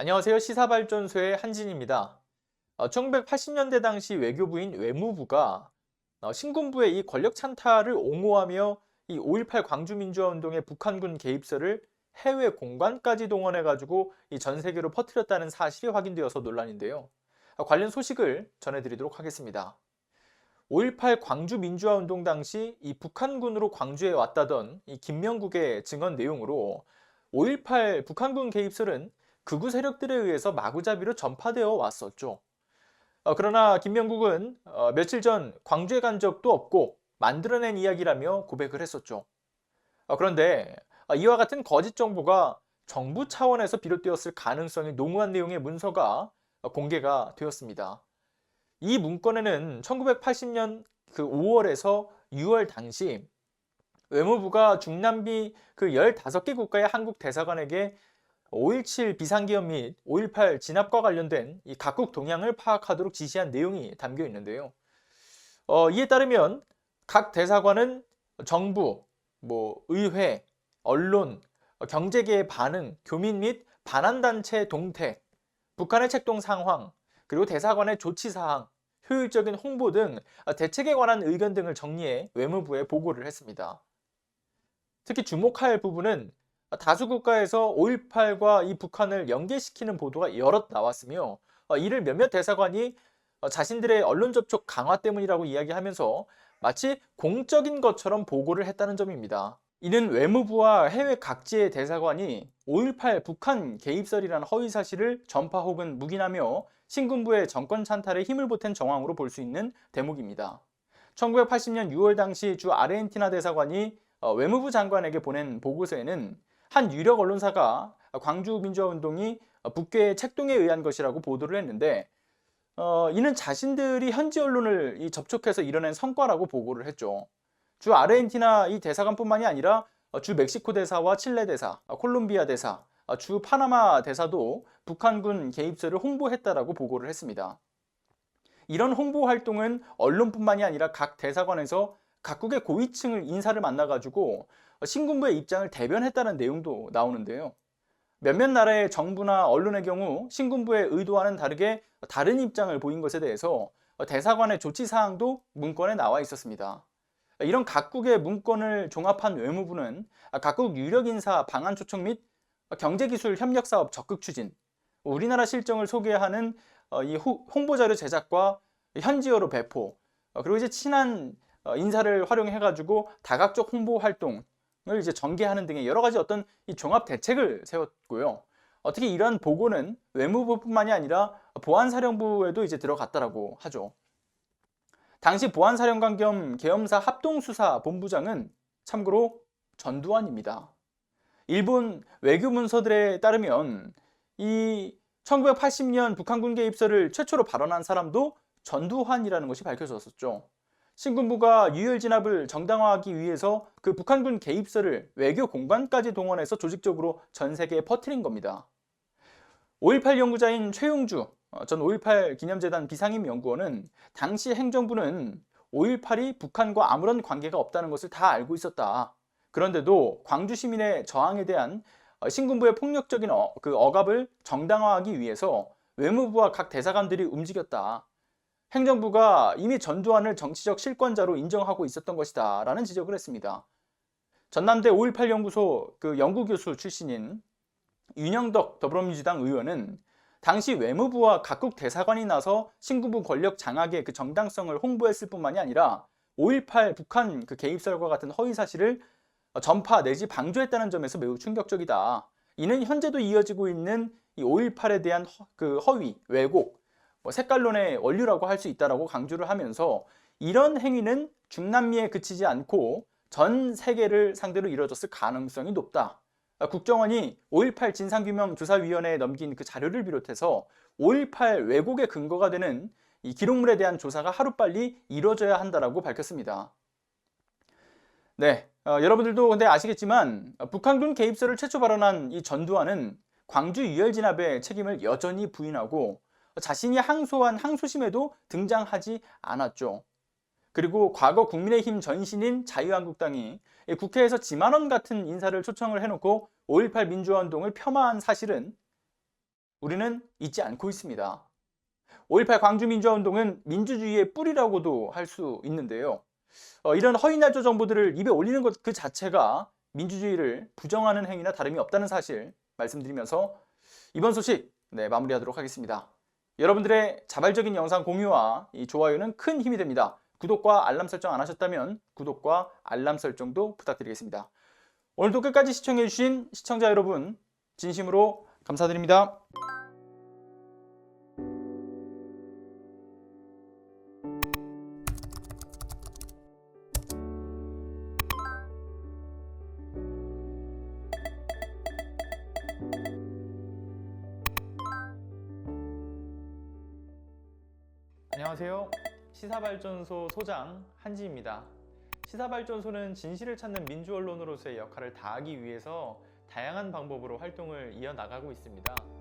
안녕하세요. 시사발전소의 한진입니다. 1980년대 당시 외교부인 외무부가 신군부의 이 권력 찬탈을 옹호하며 이 5.18 광주민주화운동의 북한군 개입설을 해외 공관까지 동원해가지고 이 전 세계로 퍼뜨렸다는 사실이 확인되어서 논란인데요. 관련 소식을 전해드리도록 하겠습니다. 5.18 광주민주화운동 당시 이 북한군으로 광주에 왔다던 이 김명국의 증언 내용으로 5.18 북한군 개입설은 극우 세력들에 의해서 마구잡이로 전파되어 왔었죠. 그러나 김명국은 며칠 전 광주에 간 적도 없고 만들어낸 이야기라며 고백을 했었죠. 그런데 이와 같은 거짓 정보가 정부 차원에서 비롯되었을 가능성이 농후한 내용의 문서가 공개가 되었습니다. 이 문건에는 1980년 그 5월에서 6월 당시 외무부가 중남미 그 15개 국가의 한국 대사관에게 5.17 비상기업 및 5.18 진압과 관련된 이 각국 동향을 파악하도록 지시한 내용이 담겨 있는데요. 이에 따르면 각 대사관은 정부, 의회, 언론, 경제계의 반응, 교민 및 반환단체 동태, 북한의 책동 상황, 그리고 대사관의 조치 사항, 효율적인 홍보 등 대책에 관한 의견 등을 정리해 외무부에 보고를 했습니다. 특히 주목할 부분은 다수 국가에서 5.18과 이 북한을 연계시키는 보도가 여럿 나왔으며 이를 몇몇 대사관이 자신들의 언론 접촉 강화 때문이라고 이야기하면서 마치 공적인 것처럼 보고를 했다는 점입니다. 이는 외무부와 해외 각지의 대사관이 5.18 북한 개입설이라는 허위 사실을 전파 혹은 묵인하며 신군부의 정권 찬탈에 힘을 보탠 정황으로 볼 수 있는 대목입니다. 1980년 6월 당시 주 아르헨티나 대사관이 외무부 장관에게 보낸 보고서에는 한 유력 언론사가 광주민주화운동이 북괴의 책동에 의한 것이라고 보도를 했는데 이는 자신들이 현지 언론을 접촉해서 이뤄낸 성과라고 보고를 했죠. 주 아르헨티나 이 대사관뿐만이 아니라 주 멕시코 대사와 칠레 대사, 콜롬비아 대사, 주 파나마 대사도 북한군 개입설을 홍보했다라고 보고를 했습니다. 이런 홍보 활동은 언론뿐만이 아니라 각 대사관에서 각국의 고위층을 인사를 만나가지고 신군부의 입장을 대변했다는 내용도 나오는데요. 몇몇 나라의 정부나 언론의 경우 신군부의 의도와는 다르게 다른 입장을 보인 것에 대해서 대사관의 조치 사항도 문건에 나와 있었습니다. 이런 각국의 문건을 종합한 외무부는 각국 유력 인사 방한 초청 및 경제기술 협력 사업 적극 추진, 우리나라 실정을 소개하는 이 홍보 자료 제작과 현지어로 배포, 그리고 이제 친한 인사를 활용해가지고 다각적 홍보 활동을 이제 전개하는 등의 여러 가지 어떤 이 종합 대책을 세웠고요. 특히 이러한 보고는 외무부뿐만이 아니라 보안사령부에도 이제 들어갔다라고 하죠. 당시 보안사령관 겸 계엄사 합동수사본부장은 참고로 전두환입니다. 일본 외교 문서들에 따르면 이 1980년 북한군 개입설을 최초로 발언한 사람도 전두환이라는 것이 밝혀졌었죠. 신군부가 유혈 진압을 정당화하기 위해서 그 북한군 개입설을 외교 공관까지 동원해서 조직적으로 전 세계에 퍼뜨린 겁니다. 5.18 연구자인 최용주 전 5.18 기념재단 비상임 연구원은 당시 행정부는 5.18이 북한과 아무런 관계가 없다는 것을 다 알고 있었다. 그런데도 광주 시민의 저항에 대한 신군부의 폭력적인 억압을 정당화하기 위해서 외무부와 각 대사관들이 움직였다. 행정부가 이미 전두환을 정치적 실권자로 인정하고 있었던 것이다 라는 지적을 했습니다. 전남대 5.18 연구소 그 연구교수 출신인 윤영덕 더불어민주당 의원은 당시 외무부와 각국 대사관이 나서 신군부 권력 장악의 그 정당성을 홍보했을 뿐만이 아니라 5.18 북한 그 개입설과 같은 허위 사실을 전파 내지 방조했다는 점에서 매우 충격적이다. 이는 현재도 이어지고 있는 이 5.18에 대한 허위, 왜곡, 색깔론의 원류라고 할 수 있다라고 강조를 하면서 이런 행위는 중남미에 그치지 않고 전 세계를 상대로 이루어졌을 가능성이 높다. 국정원이 5.18 진상규명조사위원회에 넘긴 그 자료를 비롯해서 5.18 왜곡의 근거가 되는 이 기록물에 대한 조사가 하루빨리 이루어져야 한다라고 밝혔습니다. 네, 여러분들도 근데 아시겠지만 북한군 개입설을 최초 발언한 이 전두환은 광주 유혈 진압의 책임을 여전히 부인하고 자신이 항소한 항소심에도 등장하지 않았죠. 그리고 과거 국민의힘 전신인 자유한국당이 국회에서 지만원 같은 인사를 초청을 해놓고 5.18 민주화운동을 폄하한 사실은 우리는 잊지 않고 있습니다. 5.18 광주민주화운동은 민주주의의 뿌리라고도 할 수 있는데요. 이런 허위날조 정보들을 입에 올리는 것 그 자체가 민주주의를 부정하는 행위나 다름이 없다는 사실 말씀드리면서 이번 소식 마무리하도록 하겠습니다. 여러분들의 자발적인 영상 공유와 이 좋아요는 큰 힘이 됩니다. 구독과 알람 설정 안 하셨다면 구독과 알람 설정도 부탁드리겠습니다. 오늘도 끝까지 시청해주신 시청자 여러분 진심으로 감사드립니다. 안녕하세요. 시사발전소 소장 한지입니다. 시사발전소는 진실을 찾는 민주언론으로서의 역할을 다하기 위해서 다양한 방법으로 활동을 이어나가고 있습니다.